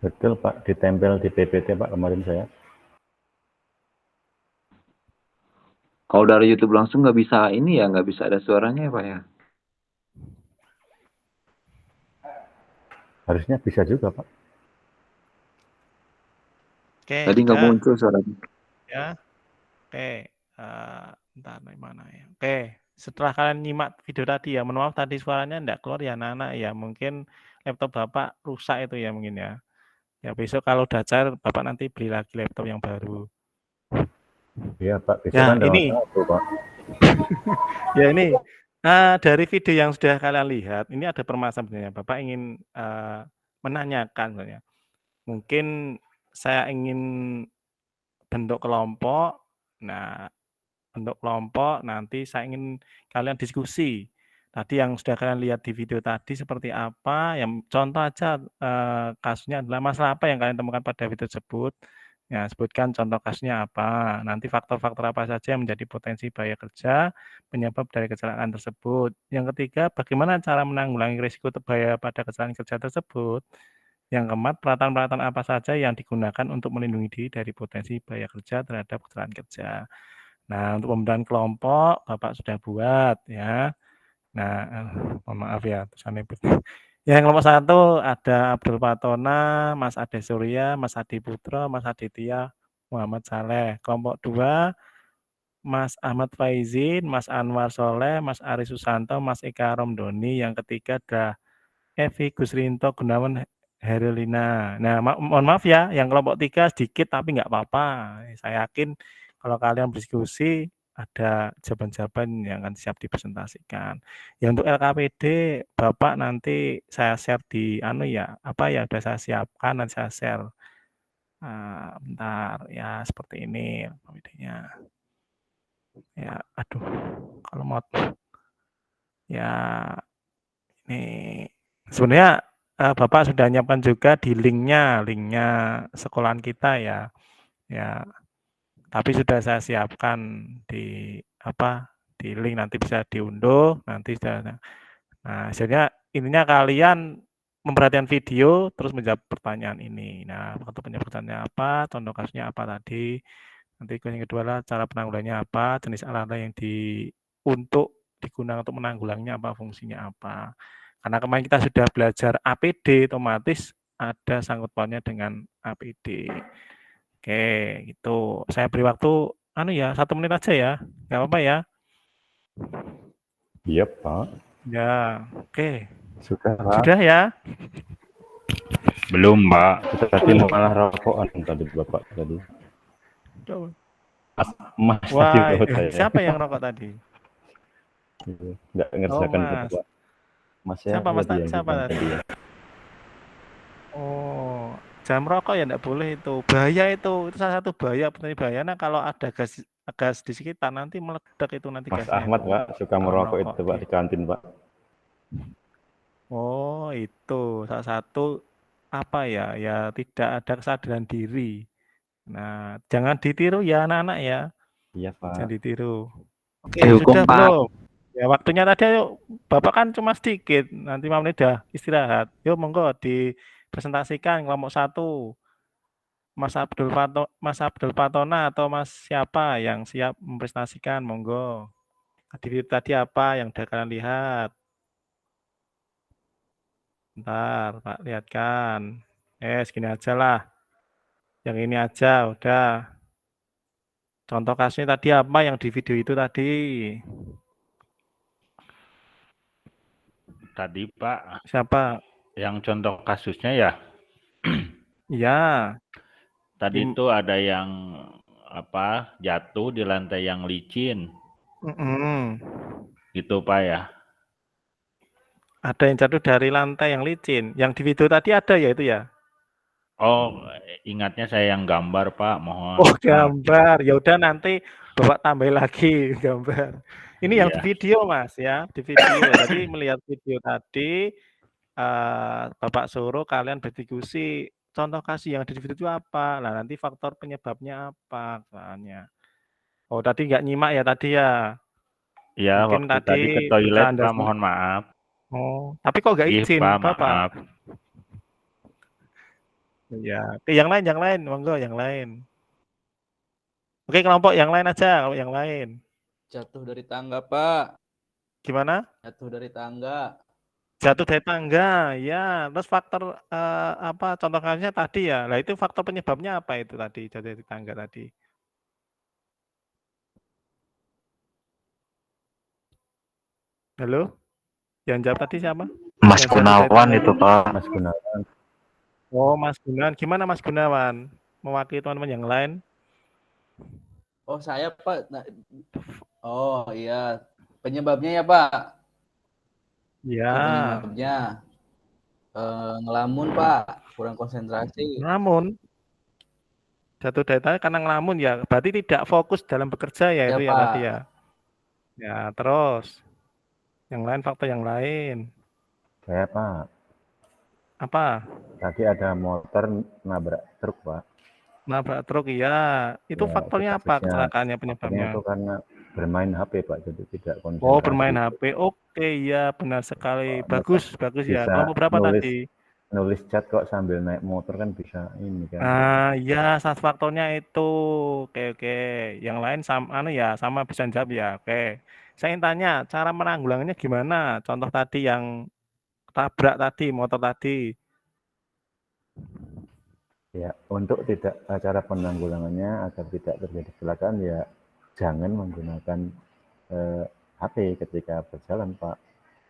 Betul Pak, ditempel di PPT Pak kemarin saya. Kalau dari YouTube langsung nggak bisa ini ya, nggak bisa ada suaranya ya Pak ya? Harusnya bisa juga, Pak. Oke, Tadi nggak sudah muncul suaranya. ya. Oke, bentar di mana ya? Oke, setelah kalian nyimak video tadi ya, mohon maaf tadi suaranya enggak keluar ya anak-anak ya, mungkin laptop Bapak rusak itu ya mungkin ya. Ya besok kalau udah cair Bapak nanti beli lagi laptop yang baru. Iya, Pak. Besok Ya kan tanggal ini, 1, Pak. ya ini dari video yang sudah kalian lihat, ini ada permasalahan sebenarnya. Bapak ingin menanyakan sebenarnya. Mungkin saya ingin bentuk kelompok. Nah, bentuk kelompok nanti saya ingin kalian diskusi. Tadi yang sudah kalian lihat di video tadi seperti apa, yang contoh aja kasusnya adalah masalah apa yang kalian temukan pada video tersebut. Ya, sebutkan contoh kasusnya apa. Nanti faktor-faktor apa saja yang menjadi potensi bahaya kerja, penyebab dari kecelakaan tersebut. Yang ketiga, bagaimana cara menanggulangi risiko bahaya pada kecelakaan kerja tersebut. Yang keempat, peralatan-peralatan apa saja yang digunakan untuk melindungi diri dari potensi bahaya kerja terhadap kecelakaan kerja. Nah, untuk pembentukan kelompok Bapak sudah buat ya. Nah, mohon maaf ya tulisannya. Yang kelompok 1 ada Abdul Fatona, Mas Ade Surya, Mas Adi Putro, Mas Aditya, Muhammad Saleh. Kelompok 2 Mas Ahmad Faizin, Mas Anwar Soleh, Mas Ari Susanto, Mas Eka Romdoni. Yang ketiga ada Evi Gusrinto Gunawan Herlina. Nah, mohon maaf ya, yang kelompok 3 sedikit tapi nggak apa-apa. Saya yakin kalau kalian berdiskusi ada jawaban-jawaban yang akan siap dipresentasikan. Ya untuk LKPD Bapak nanti saya share di apa ya udah saya siapkan nanti saya share. Bentar ya seperti ini LKPD-nya. Ya, aduh kalau mau ya ini sebenarnya Bapak sudah nyiapkan juga di linknya sekolahan kita ya. Ya, tapi sudah saya siapkan di di link nanti bisa diunduh nanti sudah. Nah, hasilnya intinya kalian memperhatikan video terus menjawab pertanyaan ini. Nah, waktu penjawabnya apa, contoh kasusnya apa tadi. Nanti yang kedua adalah cara penanggulangannya apa, jenis alat yang digunakan untuk menanggulanginya apa, fungsinya apa. Karena kemarin kita sudah belajar APD, otomatis ada sangkut pautnya dengan APD. Oke, gitu. Saya beri waktu 1 menit aja ya. Nggak apa-apa ya? Iya, Pak. Ya, oke. Sudah, Pak. Sudah ya? Belum, Pak. Kita tadi malah rokokan tadi Bapak tadi. Mas tadi Wah, rokok saya. siapa yang rokok tadi? Nggak ngerjakan Mas. Bapak. Mas Siapa Mas tadi yang siapa bilang tadi? ya. Oh, jam rokok ya enggak boleh itu. Bahaya itu. Itu salah satu bahaya, bahaya. Nah, kalau ada gas di sekitar nanti meledak itu nanti Mas gasnya. Ahmad, Pak, suka merokok itu, Pak, di kantin, Pak. Oh, itu salah satu ya tidak ada kesadaran diri. Nah, jangan ditiru ya anak-anak ya. Iya, Pak. Jangan ditiru. Oke, Hukum, sudah Pak. belum? Ya waktunya tadi ayo. Bapak kan cuma sedikit. Nanti 5 menit udah istirahat. Yuk monggo dipresentasikan kelompok 1. Mas Abdul Fatona atau Mas siapa yang siap mempresentasikan, monggo. Tadi apa yang udah kalian lihat? Bentar, Pak lihatkan. Segini aja lah. Yang ini aja udah. Contoh kasusnya tadi apa yang di video itu tadi? Tadi, Pak. Siapa? Yang contoh kasusnya ya? Iya. Tadi itu ada yang jatuh di lantai yang licin. Gitu, Pak ya. Ada yang jatuh dari lantai yang licin. Yang di video tadi ada ya itu ya? Oh, ingatnya saya yang gambar, Pak. Mohon. Oh, gambar. Ya udah nanti Bapak tambah lagi gambar. Ini yang di video, Mas ya, di video. Jadi melihat video tadi Bapak suruh kalian berdiskusi contoh kasus yang ada di video itu apa. Nah, nanti faktor penyebabnya apa soalnya. Oh, tadi nggak nyimak ya tadi ya? Iya, mungkin waktu tadi ke toilet, Pak, mohon maaf. Oh, tapi kok nggak izin, Pak, Bapak? maaf. Ya, yang lain, monggo yang lain. Oke, kelompok yang lain aja, yang lain. Jatuh dari tangga, Pak. Gimana? Jatuh dari tangga. Jatuh dari tangga, ya. Terus faktor apa? Contoh kasusnya tadi ya. Lah itu faktor penyebabnya apa itu tadi jatuh dari tangga tadi? Halo? Yang jawab tadi siapa? Mas Yang jatuh dari Gunawan tangga itu Pak. Mas Gunawan. Oh, Mas Gunawan. Gimana Mas Gunawan? Mewakili teman-teman yang lain? Oh, saya, Pak. Nah, oh, iya. Penyebabnya ya, Pak. Ya. Penyebabnya ngelamun, Pak. Kurang konsentrasi. Ngelamun. Jatuh dari tangga karena ngelamun ya. Berarti tidak fokus dalam bekerja ya, itu ya Pak. tadi ya. Ya, terus. Yang lain, faktor yang lain. Saya, Pak. Apa? Tadi ada motor nabrak truk, Pak. Nabrak truk, iya. Itu Ya, faktornya itu apa kasusnya. kecelakaannya Faktornya penyebabnya? itu karena bermain HP, Pak. Jadi tidak konsentrasi. Oh, bermain HP. Oke, iya benar sekali. Bagus, bagus ya. Bisa Kelompok berapa tadi? nulis chat kok sambil naik motor kan bisa ini kan. Iya, salah faktornya itu. Oke, oke. Yang lain sama sama bisa jawab ya. Oke. Saya ingin tanya, cara menanggulangannya gimana? Contoh tadi yang tabrak tadi, motor tadi. Ya, untuk cara penanggulangannya agar tidak terjadi kecelakaan ya jangan menggunakan HP ketika berjalan, Pak.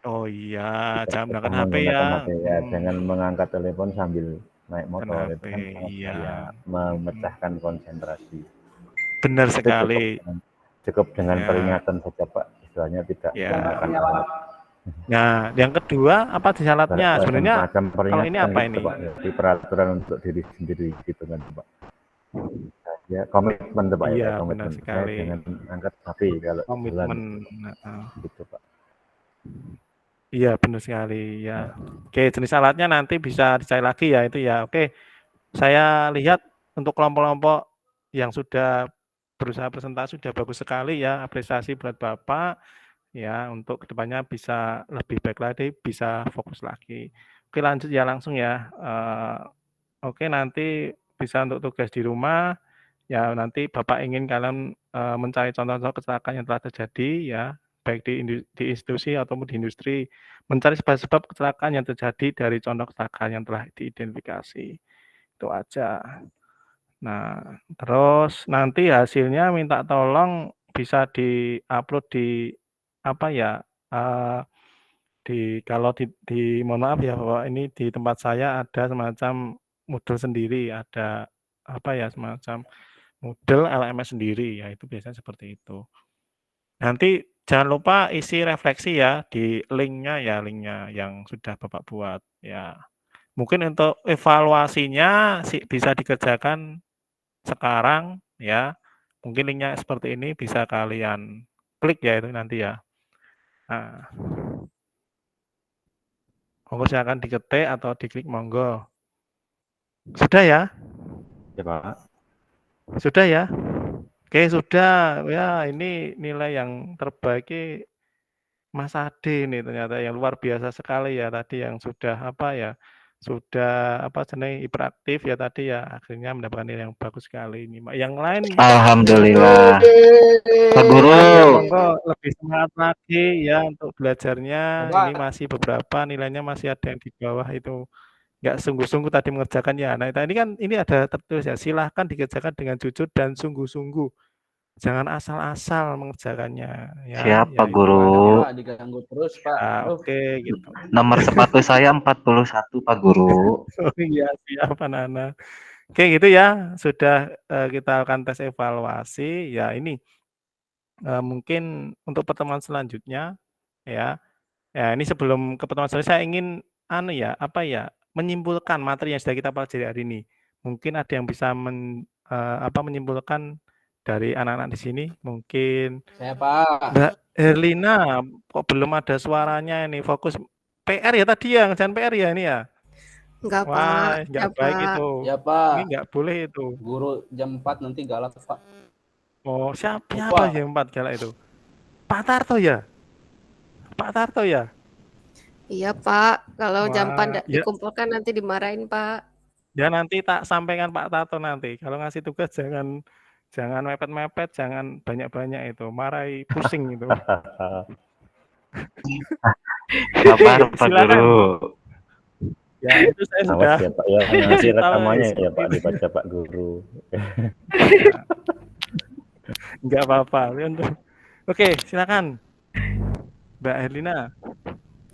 Oh iya, jangan menggunakan HP menggunakan ya. HP ya. Jangan mengangkat telepon sambil naik motor. Itu HP, kan sangat iya. bahaya, memecahkan konsentrasi. Benar Itu sekali. cukup dengan Ya. peringatan saja, Pak. Istilahnya tidak Ya. menggunakan alat. Nah, yang kedua apa syaratnya? Sebenarnya Semacam kalau ini peringatan apa gitu, ini? Pak. Jadi peraturan untuk diri sendiri gitu kan, Pak. Ya, komitmen tuh, Pak. Iya, ya, benar komitmen. sekali. Saya jangan angkat HP kalau Komitmen. jalan. Gitu, Pak. Iya, benar sekali ya. Oke, jenis alatnya nanti bisa dicari lagi ya itu ya. Oke. Saya lihat untuk kelompok-kelompok yang sudah berusaha presentasi sudah bagus sekali ya. Apresiasi buat Bapak ya, untuk kedepannya bisa lebih baik lagi, bisa fokus lagi. Oke, lanjut ya langsung ya. Oke, nanti bisa untuk tugas di rumah ya, nanti Bapak ingin kalian mencari contoh-contoh kecelakaan yang telah terjadi ya, baik di institusi ataupun di industri, mencari sebab-sebab kecelakaan yang terjadi dari contoh kecelakaan yang telah diidentifikasi. Itu aja. Nah, terus nanti hasilnya minta tolong bisa di-upload di apa ya, kalau mohon maaf ya bahwa ini di tempat saya ada semacam Moodle sendiri, ada apa ya, semacam Moodle LMS sendiri ya, itu biasanya seperti itu. Nanti jangan lupa isi refleksi ya di linknya yang sudah Bapak buat ya. Mungkin untuk evaluasinya bisa dikerjakan sekarang ya. Mungkin linknya seperti ini bisa kalian klik ya itu nanti ya. Nah. Monggo silakan diketik atau diklik monggo. Sudah ya? Ya, Pak. Sudah ya? Oke, sudah. Ya, ini nilai yang terbaik Mas Ade nih ternyata yang luar biasa sekali ya tadi yang sudah sudah hiperaktif ya tadi ya, akhirnya mendapatkan nilai yang bagus sekali ini. Yang lain Alhamdulillah. Pak Guru. ya monggo lebih semangat lagi ya untuk belajarnya. Ini masih beberapa nilainya masih ada yang di bawah itu. Nggak sungguh-sungguh tadi mengerjakannya. Nah, ini ada tertulis ya, silahkan dikerjakan dengan jujur dan sungguh-sungguh. Jangan asal-asal mengerjakannya ya. Siap, Ya, Pak Guru. Pak, diganggu terus, Pak. Ya, oke gitu. Nomor sepatu saya 41, Pak Guru. Oh iya, siap anak-anak. Oke gitu ya, sudah kita akan tes evaluasi. Ya ini mungkin untuk pertemuan selanjutnya ya. Ya ini sebelum ke pertemuan selanjutnya saya ingin menyimpulkan materi yang sudah kita pelajari hari ini. Mungkin ada yang bisa menyimpulkan dari anak-anak di sini. Mungkin Saya, Pak. Mbak Herlina, kok belum ada suaranya ini, fokus PR ya tadi ya, ngerjain PR ya ini ya? Enggak, Wah, Pak. nggak Ya, baik Pak. itu. Ya, Pak. Ini nggak boleh itu. Guru jam 4 nanti galak, Pak. Oh, siapa Lupa. jam 4 galak itu? Pak Tarto ya? Pak Tarto ya? Iya, Pak. Kalau jam Wah, 4 ya. dikumpulkan nanti dimarahin, Pak. Ya nanti tak sampaikan Pak Tarto nanti. Kalau ngasih tugas jangan Jangan mepet-mepet, jangan banyak-banyak itu, marahi pusing itu. Sabar Oke, Pak silakan. Guru. Ya, itu saya sudah Awas ya Pak ya, nanti kasih tahu rekamannya ya seperti Pak itu. dibaca Pak Guru. Ya, nggak apa-apa. Oke, silakan, Mbak Herlina.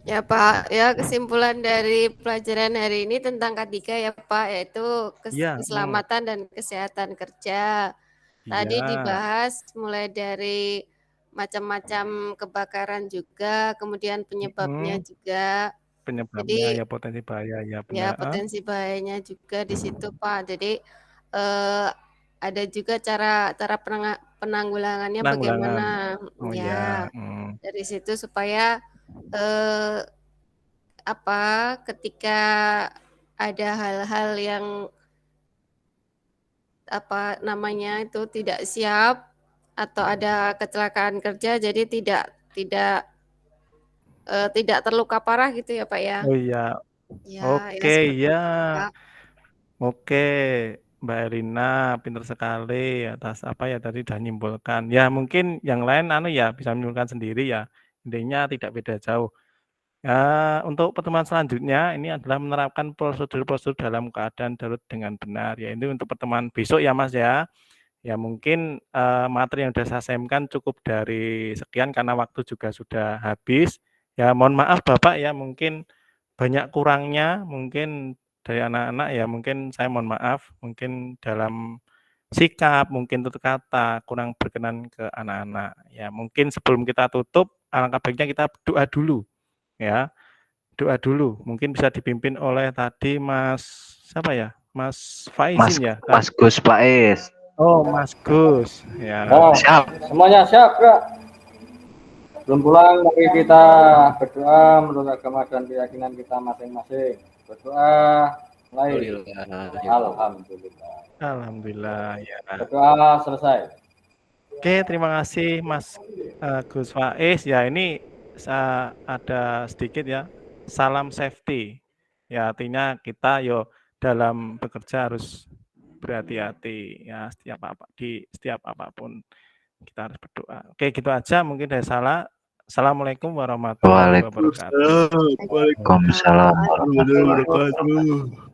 Ya Pak, ya kesimpulan dari pelajaran hari ini tentang K3 ya Pak, yaitu Iya, keselamatan dan kesehatan kerja. Tadi iya, dibahas mulai dari macam-macam kebakaran juga, kemudian penyebabnya juga. penyebabnya Jadi ya potensi bahaya ya ya benar. potensi bahayanya juga di situ Pak. Jadi ada juga cara penanggulangannya bagaimana Oh ya. ya. Dari situ supaya ketika ada hal-hal yang tidak siap atau ada kecelakaan kerja, jadi tidak terluka parah gitu ya Pak ya. Oh iya. Ya, Oke, seperti ya. itu, Pak. Oke, Mbak Erlina, pintar sekali atas apa ya tadi sudah nyimpulkan. Ya mungkin yang lain ya bisa menyimpulkan sendiri ya. Intinya tidak beda jauh. Untuk pertemuan selanjutnya ini adalah menerapkan prosedur-prosedur dalam keadaan darurat dengan benar. Ya ini untuk pertemuan besok ya Mas ya. Ya mungkin materi yang sudah saya sampaikan cukup dari sekian karena waktu juga sudah habis. Ya mohon maaf Bapak ya mungkin banyak kurangnya mungkin dari anak-anak ya mungkin saya mohon maaf mungkin dalam sikap, mungkin tutur kata kurang berkenan ke anak-anak. Ya mungkin sebelum kita tutup alangkah baiknya kita doa dulu ya. Doa dulu. Mungkin bisa dipimpin oleh tadi Mas siapa ya? Mas Faizin ya? Mas Gus Faiz. Oh, Mas Gus. Ya. Nah, Siap. semuanya siap, Kak. Belum pulang, mari kita berdoa menurut agama dan keyakinan kita masing-masing. Berdoa, mulai. Alhamdulillah. Alhamdulillah ya. Berdoa selesai. Oke, terima kasih Mas Gus Faiz. Ya, ini ada sedikit ya. Salam safety. Ya, artinya kita dalam bekerja harus berhati-hati ya di setiap apapun kita harus berdoa. Oke, gitu aja mungkin dari salah. Assalamualaikum warahmatullahi wabarakatuh. Waalaikumsalam warahmatullahi wabarakatuh.